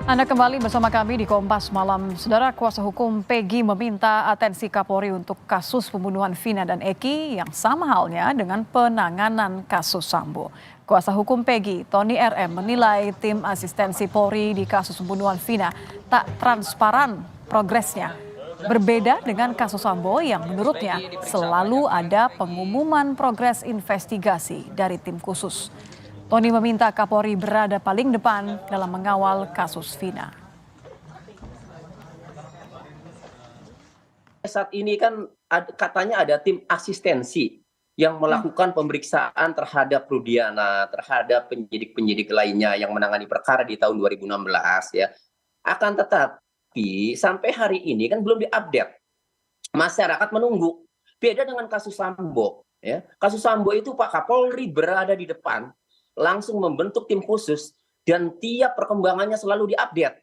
Anda kembali bersama kami di Kompas Malam. Saudara, kuasa hukum Peggy meminta atensi Kapolri untuk kasus pembunuhan Vina dan Eki yang sama halnya dengan penanganan kasus Sambo. Kuasa hukum Peggy, Tony RM, menilai tim asistensi Polri di kasus pembunuhan Vina tak transparan progresnya. Berbeda dengan kasus Sambo yang menurutnya selalu ada pengumuman progres investigasi dari tim khusus. Tony meminta Kapolri berada paling depan dalam mengawal kasus Vina. Saat ini kan katanya ada tim asistensi yang melakukan pemeriksaan terhadap Rudiana, terhadap penyidik-penyidik lainnya yang menangani perkara di tahun 2016 ya. Akan tetapi sampai hari ini kan belum diupdate. Masyarakat menunggu. Beda dengan kasus Sambo ya. Kasus Sambo itu Pak Kapolri berada di depan, langsung membentuk tim khusus dan tiap perkembangannya selalu diupdate.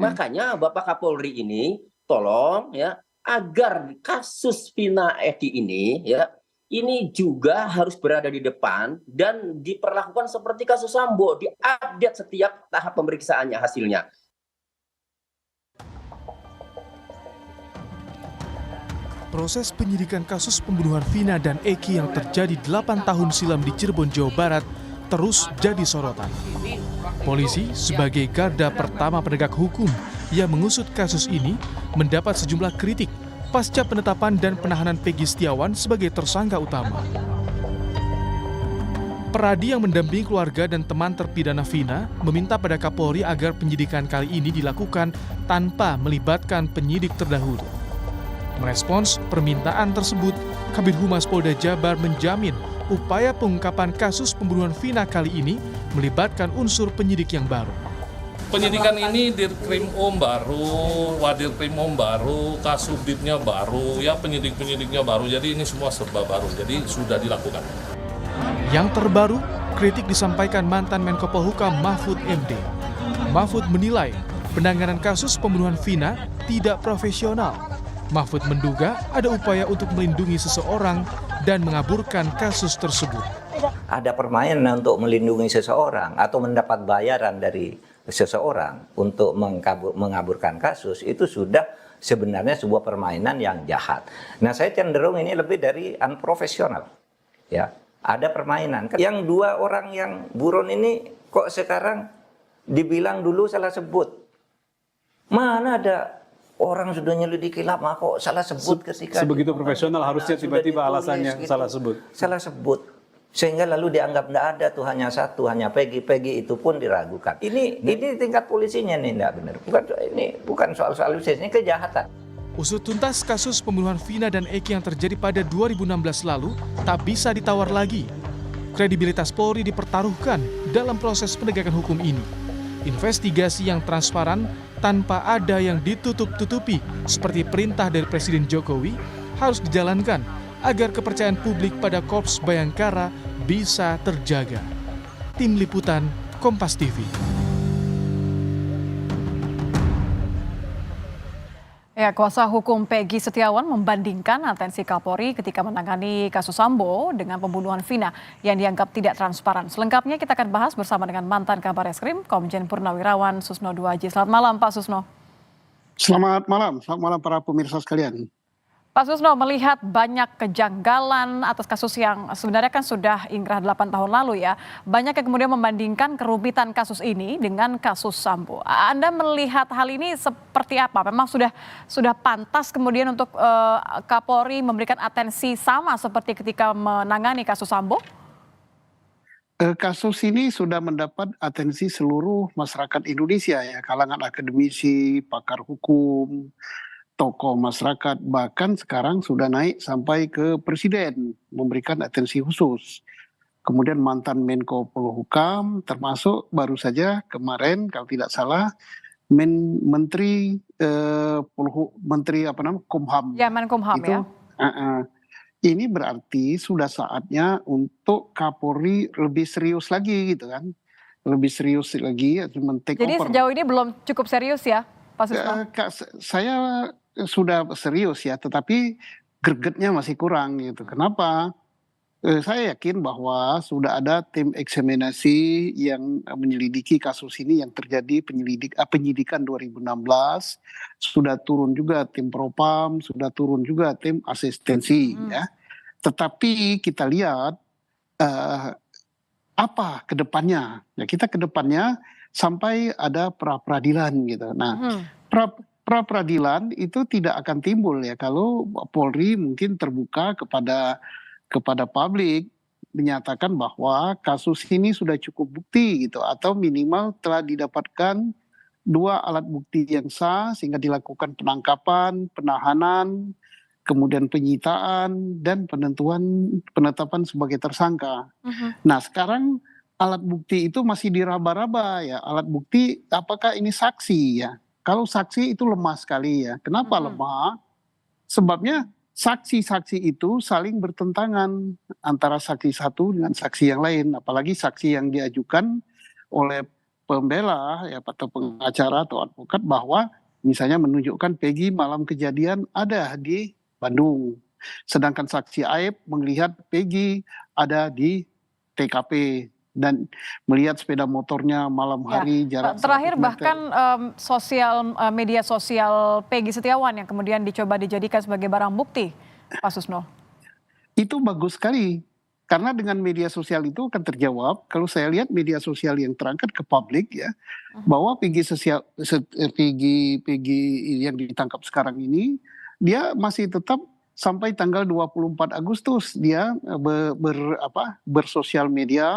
Makanya Bapak Kapolri ini tolong ya agar kasus Vina Eki ini ya ini juga harus berada di depan dan diperlakukan seperti kasus Sambo, diupdate setiap tahap pemeriksaannya hasilnya. Proses penyidikan kasus pembunuhan Vina dan Eki yang terjadi 8 tahun silam di Cirebon, Jawa Barat terus jadi sorotan. Polisi sebagai garda pertama penegak hukum yang mengusut kasus ini mendapat sejumlah kritik pasca penetapan dan penahanan Peggy Setiawan sebagai tersangka utama. Peradi yang mendampingi keluarga dan teman terpidana Vina meminta pada Kapolri agar penyidikan kali ini dilakukan tanpa melibatkan penyidik terdahulu. Merespons permintaan tersebut, Kabid Humas Polda Jabar menjamin upaya pengungkapan kasus pembunuhan Vina kali ini melibatkan unsur penyidik yang baru. Penyidikan ini Dirkrimum baru, Wadirkrimum baru, Kasubditnya baru, ya penyidik-penyidiknya baru. Jadi ini semua serba baru, jadi sudah dilakukan. Yang terbaru, kritik disampaikan mantan Menko Polhukam Mahfud MD. Mahfud menilai penanganan kasus pembunuhan Vina tidak profesional. Mahfud menduga ada upaya untuk melindungi seseorang dan mengaburkan kasus tersebut. Ada permainan untuk melindungi seseorang atau mendapat bayaran dari seseorang untuk mengaburkan kasus, itu sudah sebenarnya sebuah permainan yang jahat. Nah, saya cenderung ini lebih dari unprofesional. Ya, ada permainan. Yang dua orang yang buron ini kok sekarang dibilang dulu salah sebut. Mana ada orang sudah nyelidiki lama kok salah sebut ketika sebegitu profesional harusnya tiba-tiba alasannya gitu, salah sebut. Salah sebut. Sehingga lalu dianggap tidak ada tuh, hanya satu, hanya Peggy itu pun diragukan. Ini tingkat polisinya nih tidak benar. Bukan soal ini kejahatan. Usut tuntas kasus pembunuhan Vina dan Eki yang terjadi pada 2016 lalu tak bisa ditawar lagi. Kredibilitas Polri dipertaruhkan dalam proses penegakan hukum ini. Investigasi yang transparan tanpa ada yang ditutup-tutupi seperti perintah dari Presiden Jokowi harus dijalankan agar kepercayaan publik pada Korps Bayangkara bisa terjaga. Tim Liputan Kompas TV. Ya, kuasa hukum Peggy Setiawan membandingkan atensi Kapolri ketika menangani kasus Sambo dengan pembunuhan Vina yang dianggap tidak transparan. Selengkapnya kita akan bahas bersama dengan mantan Kabar Eskrim, Komjen Purnawirawan Susno Duaji. Selamat malam, Pak Susno. Selamat malam para pemirsa sekalian. Pak Susno, melihat banyak kejanggalan atas kasus yang sebenarnya kan sudah inkrah 8 tahun lalu ya, banyak yang kemudian membandingkan kerumitan kasus ini dengan kasus Sambo. Anda melihat hal ini seperti apa? Memang sudah pantas kemudian untuk Kapolri memberikan atensi sama seperti ketika menangani kasus Sambo? Kasus ini sudah mendapat atensi seluruh masyarakat Indonesia ya, kalangan akademisi, pakar hukum, tokoh masyarakat, bahkan sekarang sudah naik sampai ke Presiden memberikan atensi khusus. Kemudian mantan Menko Polhukam, termasuk baru saja kemarin kalau tidak salah Menteri Kumham. Ya, Menkumham itu, ya. Ini berarti sudah saatnya untuk Kapolri lebih serius lagi gitu kan, lebih serius lagi men-take over. Jadi sejauh ini belum cukup serius ya, Pak Susno? Saya sudah serius ya, tetapi gregetnya masih kurang gitu. Kenapa? saya yakin bahwa sudah ada tim eksaminasi yang menyelidiki kasus ini yang terjadi penyidikan 2016, sudah turun juga tim Propam, sudah turun juga tim asistensi ya. Tetapi kita lihat apa ke depannya. Ya, kita ke depannya sampai ada pra-peradilan gitu. Nah, pra-peradilan itu tidak akan timbul ya kalau Polri mungkin terbuka kepada publik menyatakan bahwa kasus ini sudah cukup bukti gitu atau minimal telah didapatkan 2 alat bukti yang sah sehingga dilakukan penangkapan, penahanan, kemudian penyitaan dan penetapan sebagai tersangka. Nah, sekarang alat bukti itu masih diraba-raba ya. Alat bukti apakah ini saksi ya? Kalau saksi itu lemah sekali ya. Kenapa lemah? Sebabnya saksi-saksi itu saling bertentangan antara saksi satu dengan saksi yang lain, apalagi saksi yang diajukan oleh pembela ya atau pengacara atau advokat bahwa misalnya menunjukkan Peggy malam kejadian ada di Bandung, sedangkan saksi Aib melihat Peggy ada di TKP dan melihat sepeda motornya malam hari jarak 100 terakhir meter. bahkan media sosial Peggy Setiawan yang kemudian dicoba dijadikan sebagai barang bukti, Pak Susno. Itu bagus sekali karena dengan media sosial itu akan terjawab. Kalau saya lihat media sosial yang terangkat ke publik ya bahwa Peggy yang ditangkap sekarang ini dia masih tetap sampai tanggal 24 Agustus dia bersosial media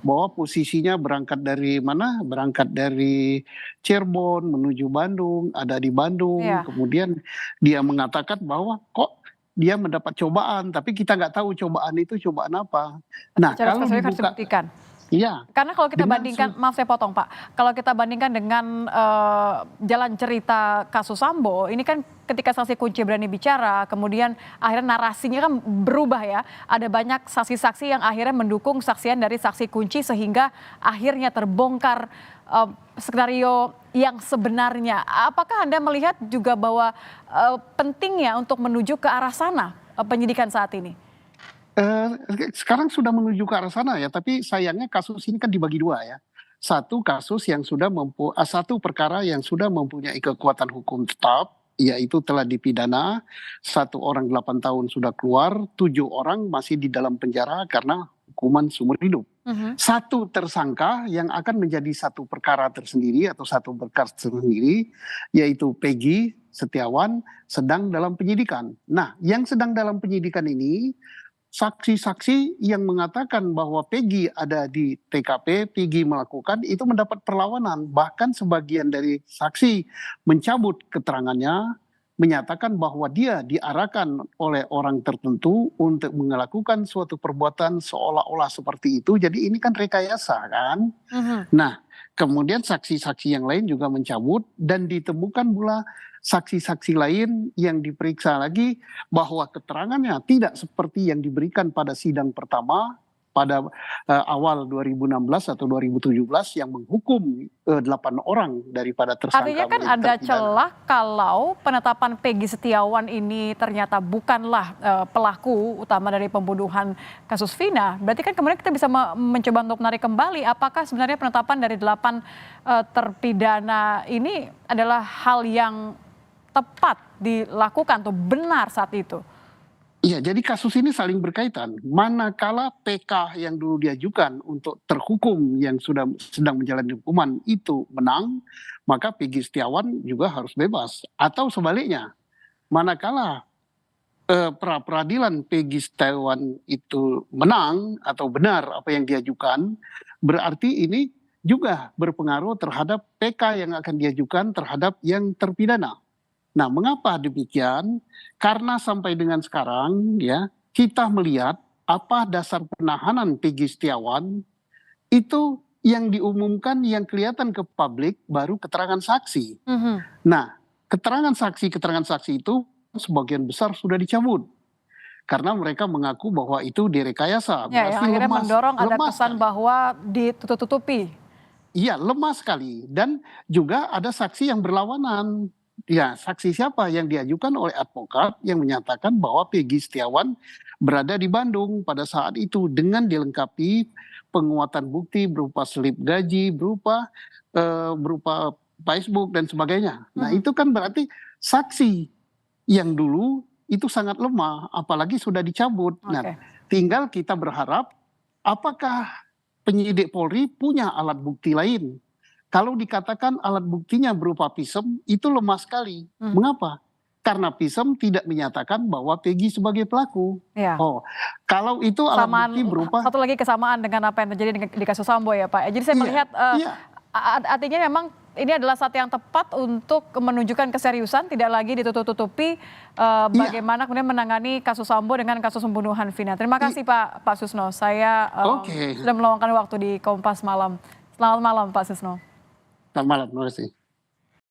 bahwa posisinya berangkat dari mana? Berangkat dari Cirebon menuju Bandung, ada di Bandung. Kemudian dia mengatakan bahwa kok dia mendapat cobaan, tapi kita nggak tahu cobaan itu cobaan apa. Nah, kalau dibuka, iya. Karena kalau kita bandingkan, maaf saya potong Pak, kalau kita bandingkan dengan jalan cerita kasus Sambo, ini kan ketika saksi kunci berani bicara, kemudian akhirnya narasinya kan berubah ya. Ada banyak saksi-saksi yang akhirnya mendukung saksian dari saksi kunci sehingga akhirnya terbongkar skenario yang sebenarnya. Apakah Anda melihat juga bahwa pentingnya untuk menuju ke arah sana penyidikan saat ini? Sekarang sudah menuju ke arah sana ya, tapi sayangnya kasus ini kan dibagi 2 ya. Satu kasus yang sudah satu perkara yang sudah mempunyai kekuatan hukum tetap, yaitu telah dipidana, 1 orang 8 tahun sudah keluar, 7 orang masih di dalam penjara karena hukuman seumur hidup. Satu tersangka yang akan menjadi satu perkara tersendiri atau satu perkara tersendiri, yaitu Peggy Setiawan sedang dalam penyidikan. Nah, yang sedang dalam penyidikan ini saksi-saksi yang mengatakan bahwa Peggy ada di TKP, Peggy melakukan itu mendapat perlawanan. Bahkan sebagian dari saksi mencabut keterangannya, menyatakan bahwa dia diarahkan oleh orang tertentu untuk melakukan suatu perbuatan seolah-olah seperti itu. Jadi ini kan rekayasa kan. Nah, kemudian saksi-saksi yang lain juga mencabut dan ditemukan pula saksi-saksi lain yang diperiksa lagi bahwa keterangannya tidak seperti yang diberikan pada sidang pertama pada awal 2016 atau 2017 yang menghukum 8 orang daripada tersangka. Artinya kan ada celah kalau penetapan Peggy Setiawan ini ternyata bukanlah pelaku utama dari pembunuhan kasus Vina. Berarti kan kemudian kita bisa mencoba untuk menarik kembali apakah sebenarnya penetapan dari 8 terpidana ini adalah hal yang tepat dilakukan atau benar saat itu? Iya, jadi kasus ini saling berkaitan. Manakala PK yang dulu diajukan untuk terhukum yang sudah sedang menjalani hukuman itu menang, maka Peggy Setiawan juga harus bebas. Atau sebaliknya, manakala pra-peradilan Peggy Setiawan itu menang atau benar apa yang diajukan, berarti ini juga berpengaruh terhadap PK yang akan diajukan terhadap yang terpidana. Nah, mengapa demikian? Karena sampai dengan sekarang ya kita melihat apa dasar penahanan Peggy Setiawan itu yang diumumkan yang kelihatan ke publik baru keterangan saksi. Nah, keterangan saksi itu sebagian besar sudah dicabut karena mereka mengaku bahwa itu direkayasa. Ya, yang akhirnya mendorong ada kesan bahwa ditutup-tutupi. Iya, lemah sekali dan juga ada saksi yang berlawanan. Ya, saksi siapa yang diajukan oleh advokat yang menyatakan bahwa Peggy Setiawan berada di Bandung pada saat itu dengan dilengkapi penguatan bukti berupa slip gaji, berupa Facebook dan sebagainya. Nah, itu kan berarti saksi yang dulu itu sangat lemah, apalagi sudah dicabut. Nah, Oke. tinggal kita berharap apakah penyidik Polri punya alat bukti lain. Kalau dikatakan alat buktinya berupa pisem, itu lemah sekali. Mengapa? Karena pisem tidak menyatakan bahwa Peggy sebagai pelaku. Ya. Oh, kalau itu alat Kesamaan, bukti berupa satu lagi kesamaan dengan apa yang terjadi di kasus Sambo ya Pak. Jadi saya Iya, melihat iya. artinya memang ini adalah saat yang tepat untuk menunjukkan keseriusan, tidak lagi ditutup-tutupi bagaimana kemudian menangani kasus Sambo dengan kasus pembunuhan Vina. Terima kasih Pak Susno. Saya Oke. sudah meluangkan waktu di Kompas Malam. Selamat malam Pak Susno. Selamat malam, terima kasih.